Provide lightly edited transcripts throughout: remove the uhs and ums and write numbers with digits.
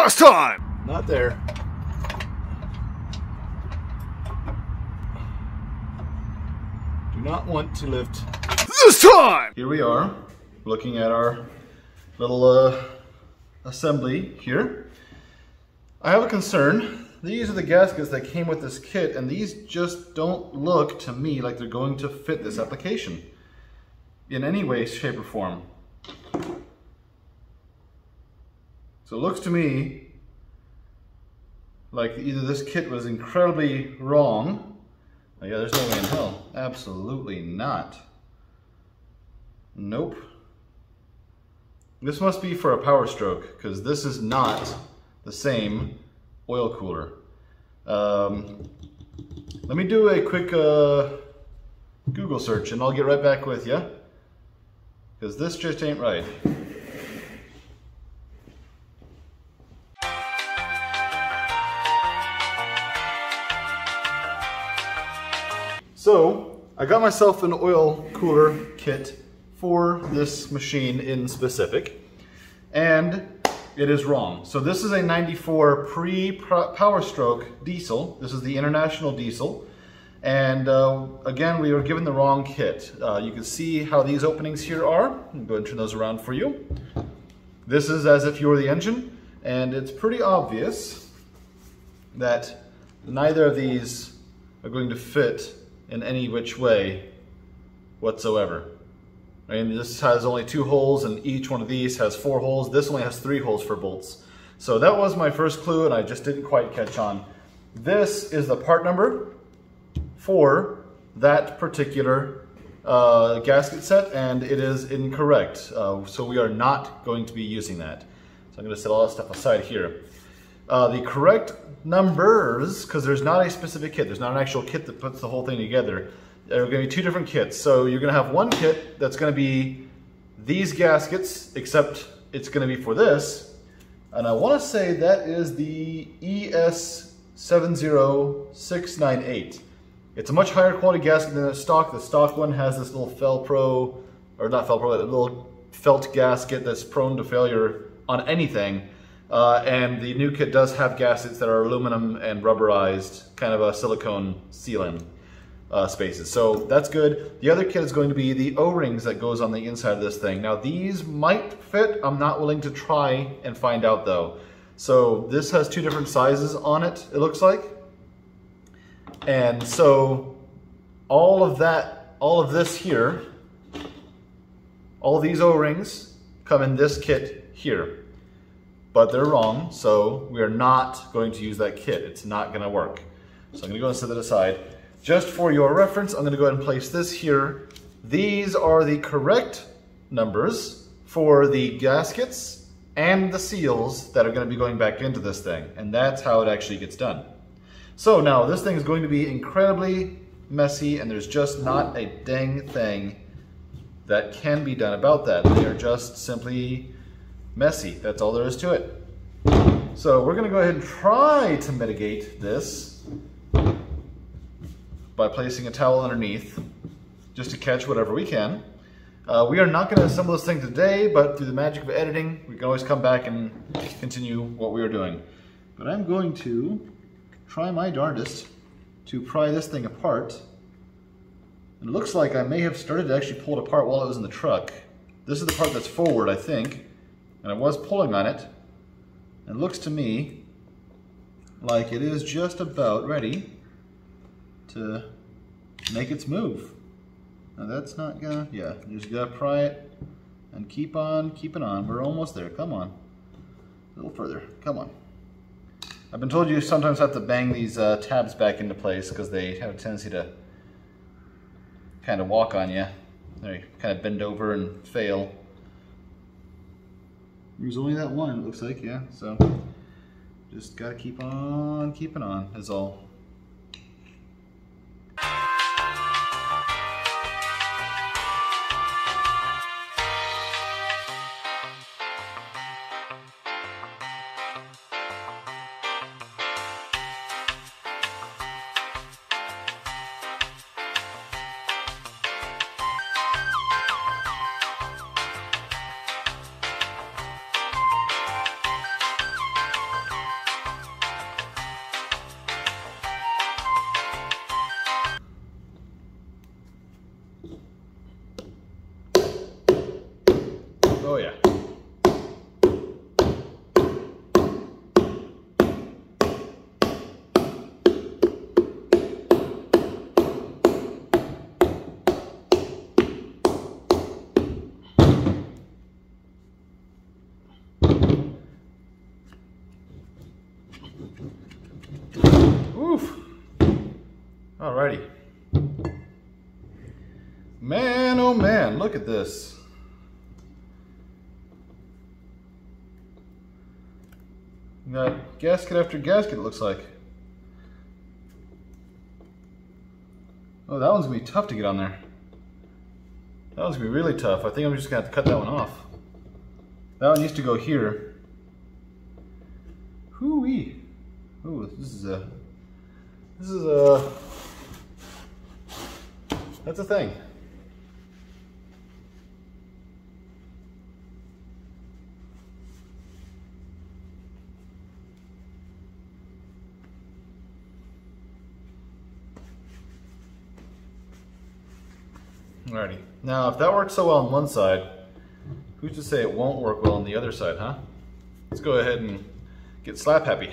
Last time! Not there. Do not want to lift. This time! Here we are, looking at our little assembly here. I have a concern. These are the gaskets that came with this kit, and these just don't look to me like they're going to fit this application in any way, shape, or form. So it looks to me like either this kit was incredibly wrong. Oh yeah, there's no way in hell. Absolutely not. Nope. This must be for a Power Stroke, because this is not the same oil cooler. Let me do a quick Google search and I'll get right back with you, because this just ain't right. So, I got myself an oil cooler kit for this machine in specific, and it is wrong. So this is a 94 pre-Power Stroke diesel. This is the International diesel. And again, we were given the wrong kit. You can see how these openings here are. I'll go ahead and turn those around for you. This is as if you were the engine, and it's pretty obvious that neither of these are going to fit in any which way whatsoever. And this has only 2 holes, and each one of these has 4 holes. This only has 3 holes for bolts. So that was my first clue, and I just didn't quite catch on. This is the part number for that particular gasket set, and it is incorrect. So we are not going to be using that. So I'm going to set all that stuff aside here. The correct numbers, because there's not a specific kit, there's not an actual kit that puts the whole thing together. There are going to be 2 different kits. So you're going to have one kit that's going to be these gaskets, except it's going to be for this. And I want to say that is the ES70698. It's a much higher quality gasket than the stock. The stock one has this little Felpro, or not Felpro, a little felt gasket that's prone to failure on anything. And the new kit does have gaskets that are aluminum and rubberized, kind of a silicone sealant. Spaces. So that's good. The other kit is going to be the O-rings that goes on the inside of this thing. Now these might fit. I'm not willing to try and find out though. So this has 2 different sizes on it, it looks like. And so all of this here, all of these O-rings come in this kit here. But they're wrong, so we are not going to use that kit. It's not going to work. So I'm going to go and set that aside. Just for your reference, I'm going to go ahead and place this here. These are the correct numbers for the gaskets and the seals that are going to be going back into this thing. And that's how it actually gets done. So now this thing is going to be incredibly messy, and there's just not a dang thing that can be done about that. They are just simply messy. That's all there is to it. So we're going to go ahead and try to mitigate this by placing a towel underneath, just to catch whatever we can. We are not going to assemble this thing today, but through the magic of editing, we can always come back and continue what we are doing. But I'm going to try my darndest to pry this thing apart. It looks like I may have started to actually pull it apart while it was in the truck. This is the part that's forward, I think, and I was pulling on it. It looks to me like it is just about ready to make its move. Now that's not gonna, yeah, you just gotta pry it and keep on keeping on. We're almost there, come on. A little further, come on. I've been told you sometimes have to bang these tabs back into place because they have a tendency to kind of walk on you. They kind of bend over and fail. There's only that one, it looks like, yeah, so just gotta keep on keeping on is all. Alrighty. Man, oh man, look at this. We got gasket after gasket, it looks like. Oh, that one's gonna be tough to get on there. That one's gonna be really tough. I think I'm just gonna have to cut that one off. That one used to go here. Hoo-wee. Ooh, that's a thing. Alrighty. Now, if that works so well on one side, who's to say it won't work well on the other side, huh? Let's go ahead and get slap happy.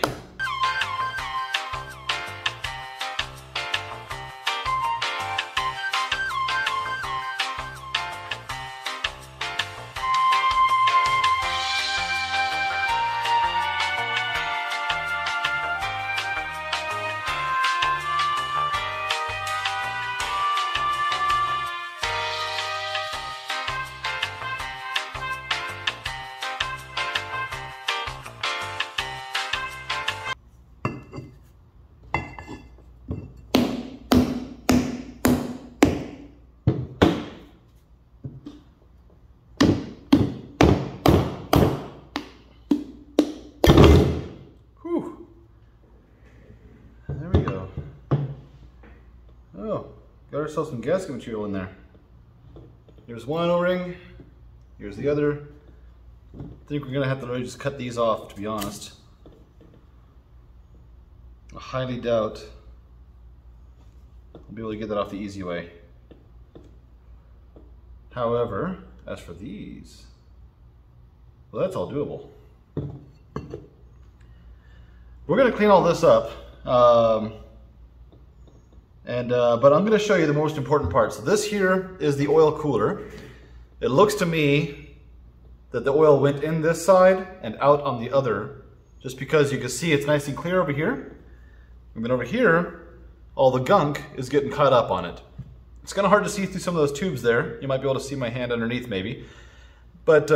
Got ourselves some gasket material in there. Here's one O-ring, here's the other. I think we're gonna have to really just cut these off, to be honest. I highly doubt I'll be able to get that off the easy way. However, as for these, well, that's all doable. We're gonna clean all this up. But I'm going to show you the most important part. So this here is the oil cooler. It looks to me that the oil went in this side and out on the other, just because you can see it's nice and clear over here. And then over here, all the gunk is getting caught up on it. It's kind of hard to see through some of those tubes there. You might be able to see my hand underneath maybe. But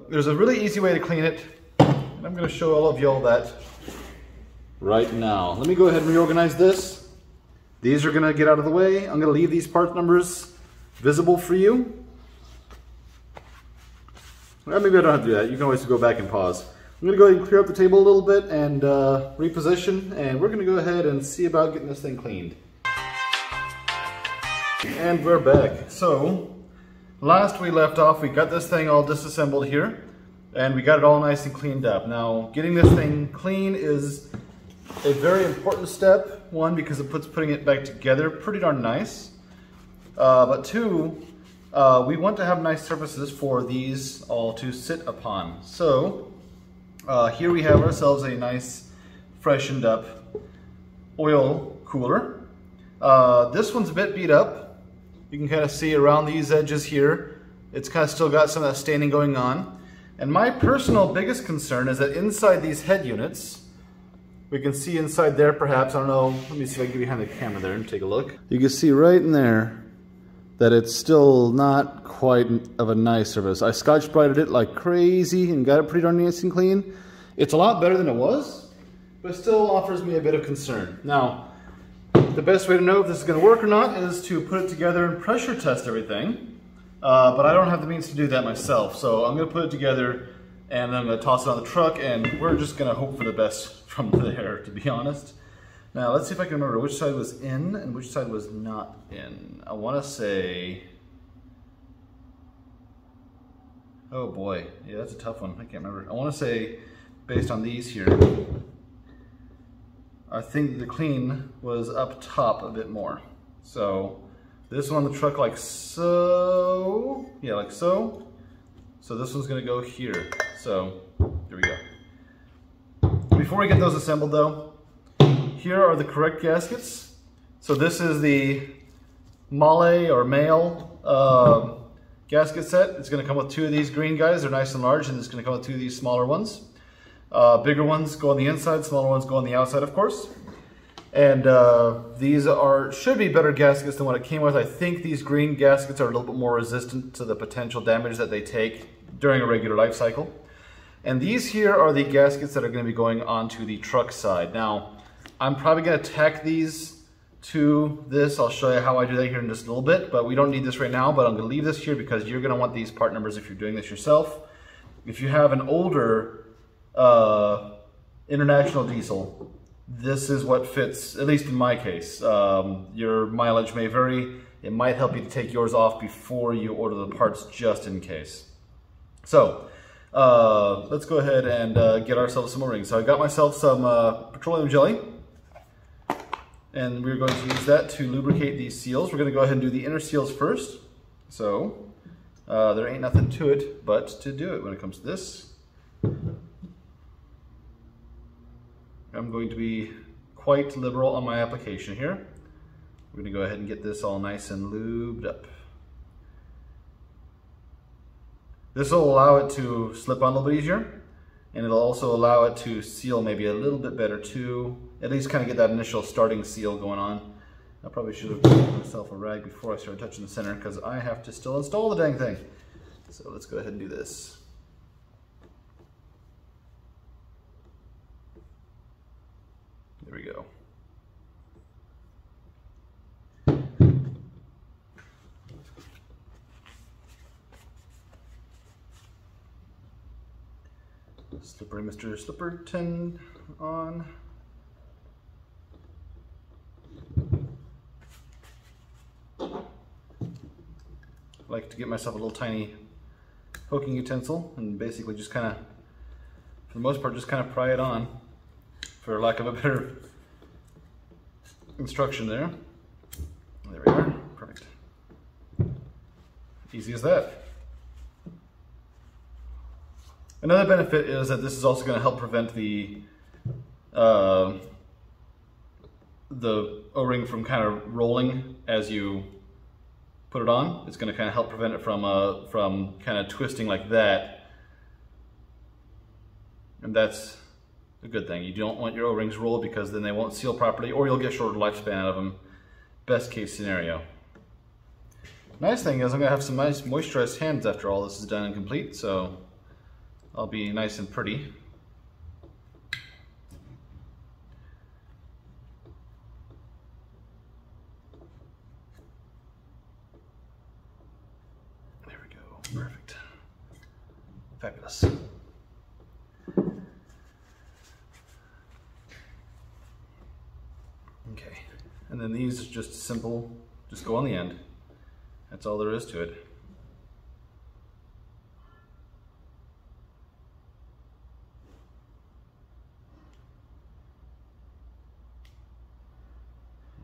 there's a really easy way to clean it. And I'm going to show all of you all that right now. Let me go ahead and reorganize this. These are gonna get out of the way. I'm gonna leave these part numbers visible for you. Well, maybe I don't have to do that. You can always go back and pause. I'm gonna go ahead and clear up the table a little bit and reposition, and we're gonna go ahead and see about getting this thing cleaned. And we're back. So, last we left off, we got this thing all disassembled here, and we got it all nice and cleaned up. Now, getting this thing clean is a very important step. One, because it puts putting it back together pretty darn nice. But two, we want to have nice surfaces for these all to sit upon. So here we have ourselves a nice freshened up oil cooler. This one's a bit beat up. You can kind of see around these edges here, it's kind of still got some of that staining going on. And my personal biggest concern is that inside these head units, we can see inside there perhaps, I don't know, let me see if I can get behind the camera there and take a look. You can see right in there that it's still not quite of a nice surface. I Scotch-Brighted it like crazy and got it pretty darn nice and clean. It's a lot better than it was, but it still offers me a bit of concern. Now, the best way to know if this is going to work or not is to put it together and pressure test everything. But I don't have the means to do that myself, so I'm going to put it together and then I'm going to toss it on the truck, and we're just going to hope for the best from there, to be honest. Now, let's see if I can remember which side was in and which side was not in. I want to say... Oh boy, yeah, that's a tough one. I can't remember. I want to say, based on these here, I think the clean was up top a bit more. So, this one on the truck like so. Yeah, like so. So this one's going to go here. So, here we go. Before we get those assembled though, here are the correct gaskets. So this is the male or male gasket set. It's going to come with two of these green guys. They're nice and large, and it's going to come with two of these smaller ones. Bigger ones go on the inside, smaller ones go on the outside, of course. And these should be better gaskets than what it came with. I think these green gaskets are a little bit more resistant to the potential damage that they take during a regular life cycle. And these here are the gaskets that are going to be going onto the truck side. Now, I'm probably going to tack these to this. I'll show you how I do that here in just a little bit, but we don't need this right now, but I'm going to leave this here because you're going to want these part numbers if you're doing this yourself. If you have an older international diesel, this is what fits, at least in my case. Your mileage may vary. It might help you to take yours off before you order the parts just in case. So let's go ahead and get ourselves some O-rings. So I got myself some petroleum jelly, and we're going to use that to lubricate these seals. We're going to go ahead and do the inner seals first. So there ain't nothing to it but to do it when it comes to this. I'm going to be quite liberal on my application here. We're going to go ahead and get this all nice and lubed up. This will allow it to slip on a little bit easier, and it'll also allow it to seal maybe a little bit better too. At least kind of get that initial starting seal going on. I probably should have given myself a rag before I started touching the center because I have to still install the dang thing. So let's go ahead and do this. There we go. Slippery Mr. Slipperton on. I like to get myself a little tiny poking utensil and basically just kind of, for the most part, just kind of pry it on, for lack of a better instruction there. There we are, perfect. Easy as that. Another benefit is that this is also going to help prevent the O-ring from kind of rolling as you put it on. It's going to kind of help prevent it from kind of twisting like that. And that's a good thing. You don't want your O-rings rolled because then they won't seal properly or you'll get shorter lifespan out of them. Best case scenario. Nice thing is I'm going to have some nice moisturized hands after all this is done and complete, so I'll be nice and pretty. There we go, perfect. Fabulous. Okay, and then these are just simple, just go on the end. That's all there is to it.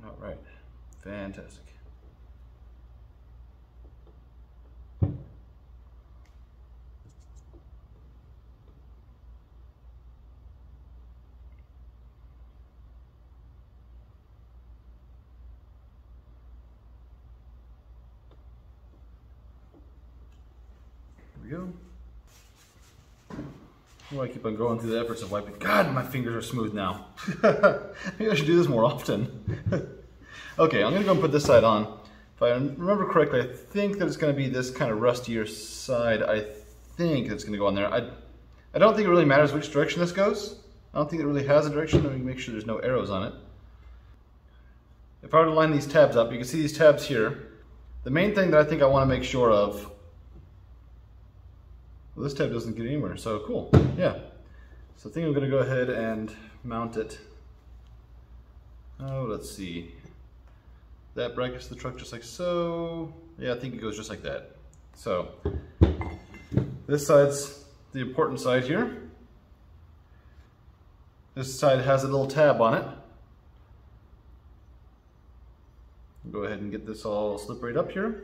All right, fantastic. There we go. Well, I keep on going through the efforts of wiping. God, my fingers are smooth now. Maybe I should do this more often. Okay, I'm gonna go and put this side on. If I remember correctly, I think that it's gonna be this kind of rustier side. I think it's gonna go on there. I don't think it really matters which direction this goes. I don't think it really has a direction. Let me make sure there's no arrows on it. If I were to line these tabs up, you can see these tabs here. The main thing that I think I wanna make sure of, well, this tab doesn't get anywhere, so cool, yeah. So I think I'm gonna go ahead and mount it. Oh, let's see. That brackets the truck just like so. Yeah, I think it goes just like that. So, this side's the important side here. This side has a little tab on it. Go ahead and get this all slip right up here.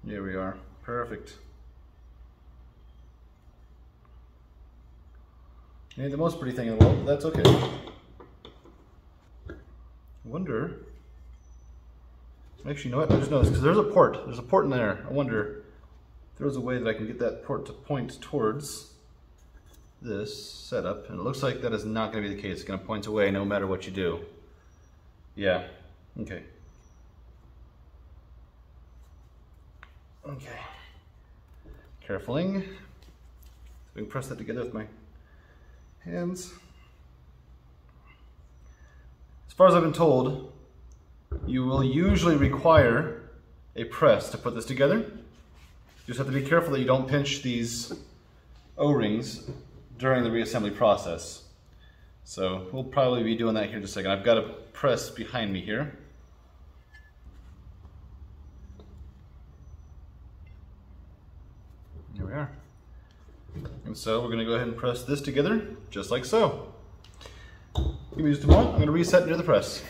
Here we are, perfect. Ain't the most pretty thing in the world, but that's okay. I wonder, actually, you know what, I just noticed, because there's a port in there. I wonder, there's a way that I can get that port to point towards this setup, and it looks like that is not going to be the case. It's going to point away no matter what you do. Yeah, okay. Okay. Carefully. So we can press that together with my hands. As far as I've been told, you will usually require a press to put this together. You just have to be careful that you don't pinch these O-rings during the reassembly process. So we'll probably be doing that here in just a second. I've got a press behind me here. Here we are. And so we're going to go ahead and press this together, just like so. Give me just a moment. I'm going to reset near the press.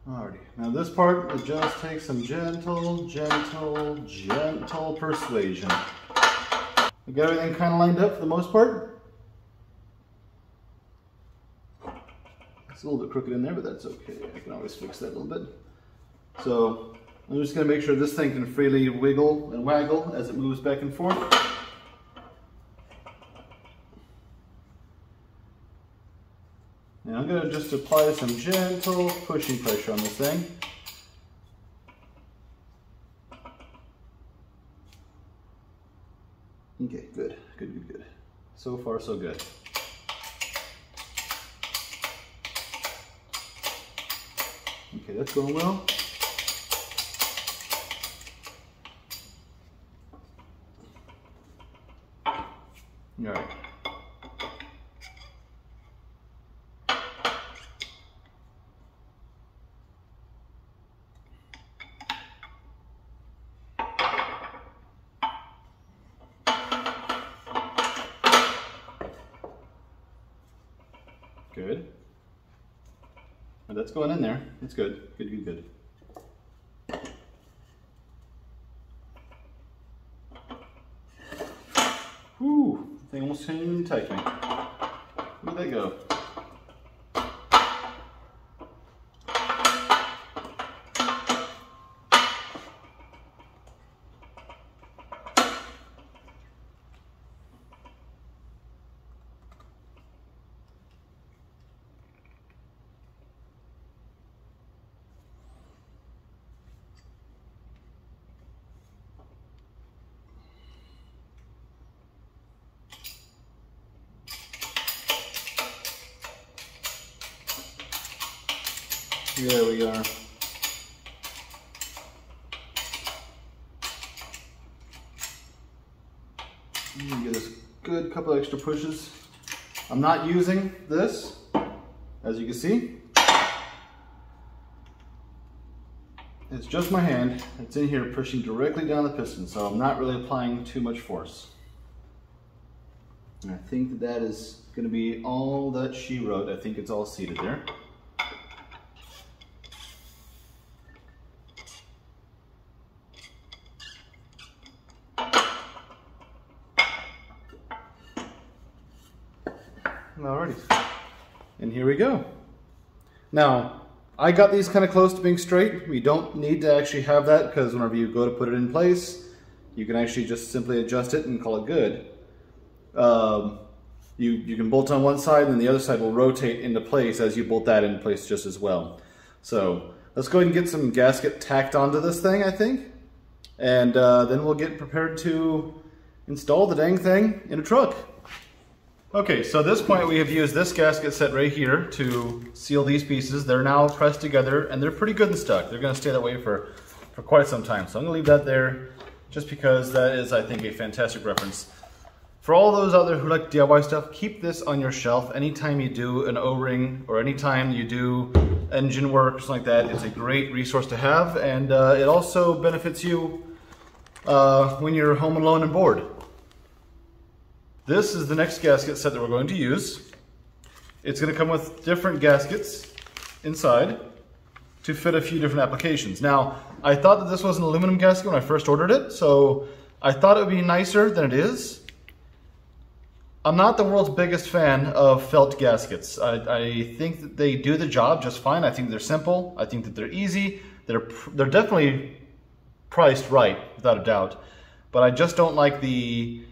Alrighty, now this part will just take some gentle persuasion. We got everything kind of lined up for the most part. It's a little bit crooked in there, but that's okay. I can always fix that a little bit. So I'm just going to make sure this thing can freely wiggle and waggle as it moves back and forth. And I'm going to just apply some gentle pushing pressure on this thing. Okay, good. So far, so good. Okay, that's going well. All right. Good. And that's going in there. It's good. Good. Whew, the thing almost came tight me. Where'd that go? There we are. Get us a good couple extra pushes. I'm not using this, as you can see. It's just my hand. It's in here pushing directly down the piston, so I'm not really applying too much force. And I think that is going to be all that she wrote. I think it's all seated there. Alrighty, and here we go. Now, I got these kind of close to being straight. We don't need to actually have that because whenever you go to put it in place, you can actually just simply adjust it and call it good. You can bolt on one side and then the other side will rotate into place as you bolt that into place just as well. So let's go ahead and get some gasket tacked onto this thing, I think. And then we'll get prepared to install the dang thing in a truck. Okay, so at this point we have used this gasket set right here to seal these pieces. They're now pressed together and they're pretty good and stuck. They're going to stay that way for quite some time. So I'm going to leave that there just because that is, I think, a fantastic reference. For all those out there who like DIY stuff, keep this on your shelf. Anytime you do an O-ring or anytime you do engine work, something like that, it's a great resource to have, and it also benefits you when you're home alone and bored. This is the next gasket set that we're going to use. It's going to come with different gaskets inside to fit a few different applications. Now, I thought that this was an aluminum gasket when I first ordered it, so I thought it would be nicer than it is. I'm not the world's biggest fan of felt gaskets. I think that they do the job just fine. I think they're simple. I think that they're easy. They're definitely priced right, without a doubt. But I just don't like the,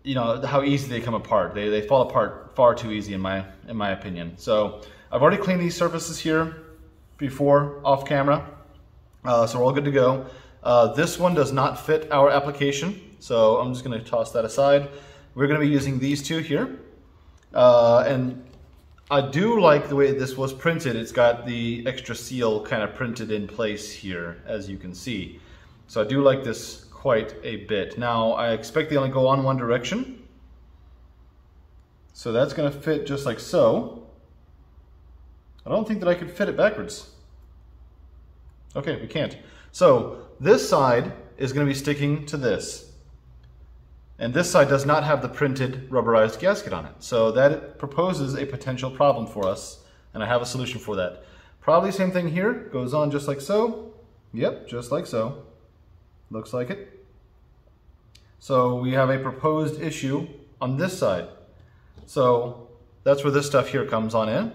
you know, how easy they come apart. They fall apart far too easy in my opinion. So I've already cleaned these surfaces here before off camera, so we're all good to go. This one does not fit our application, so I'm just going to toss that aside. We're going to be using these two here, and I do like the way this was printed. It's got the extra seal kind of printed in place here, as you can see. So I do like this quite a bit. Now, I expect they only go on one direction. So that's going to fit just like so. I don't think that I could fit it backwards. Okay, we can't. So this side is going to be sticking to this. And this side does not have the printed rubberized gasket on it. So that proposes a potential problem for us, and I have a solution for that. Probably same thing here, goes on just like so. Yep, just like so. Looks like it. So we have a proposed issue on this side. So that's where this stuff here comes on in.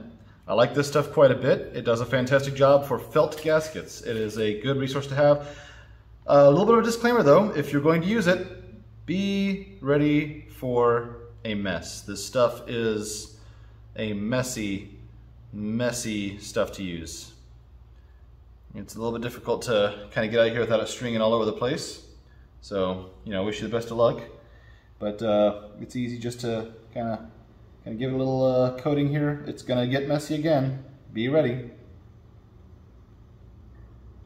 I like this stuff quite a bit. It does a fantastic job for felt gaskets. It is a good resource to have. A little bit of a disclaimer though, if you're going to use it, be ready for a mess. This stuff is a messy stuff to use. It's a little bit difficult to kind of get out of here without it stringing all over the place. So, you know, wish you the best of luck. But it's easy just to kind of give it a little coating here. It's gonna get messy again. Be ready.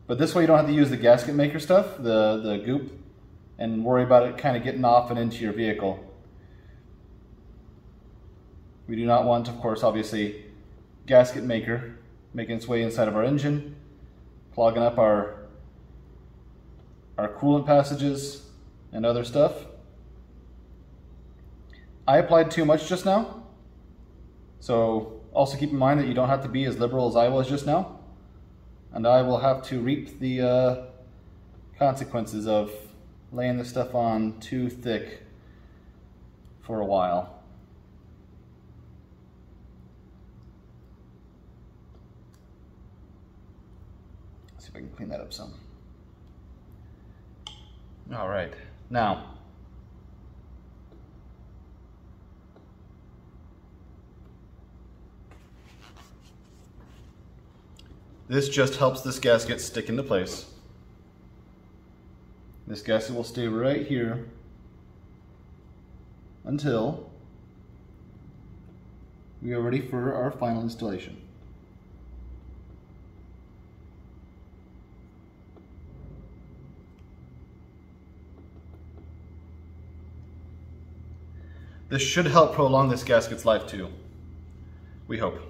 But this way you don't have to use the gasket maker stuff, the goop, and worry about it kind of getting off and into your vehicle. We do not want, of course, obviously, gasket maker making its way inside of our engine, clogging up our coolant passages and other stuff. I applied too much just now, so also keep in mind that you don't have to be as liberal as I was just now, and I will have to reap the consequences of laying this stuff on too thick for a while. Let's see if I can clean that up some. All right, now this just helps this gasket stick into place. This gasket will stay right here until we are ready for our final installation. This should help prolong this gasket's life too. We hope.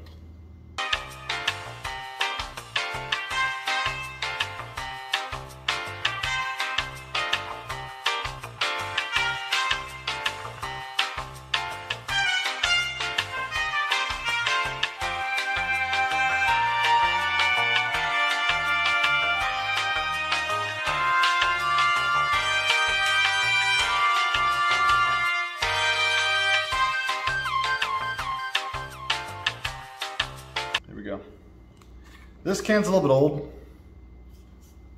There we go. This can's a little bit old,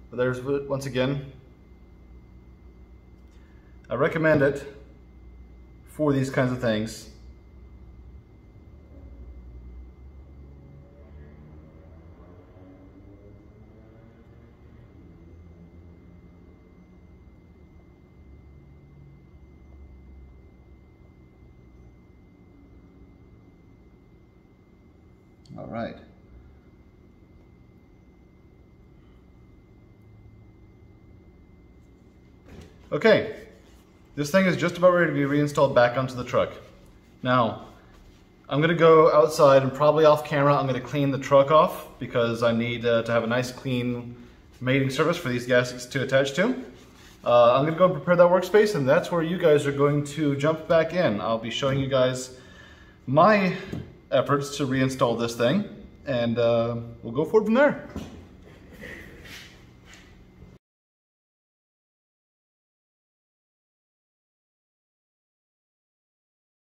but there's, once again, I recommend it for these kinds of things. All right. Okay, this thing is just about ready to be reinstalled back onto the truck. Now, I'm gonna go outside and probably off camera, I'm gonna clean the truck off because I need to have a nice clean mating surface for these gaskets to attach to. I'm going to go and prepare that workspace, and that's where you guys are going to jump back in. I'll be showing you guys my efforts to reinstall this thing, and we'll go forward from there.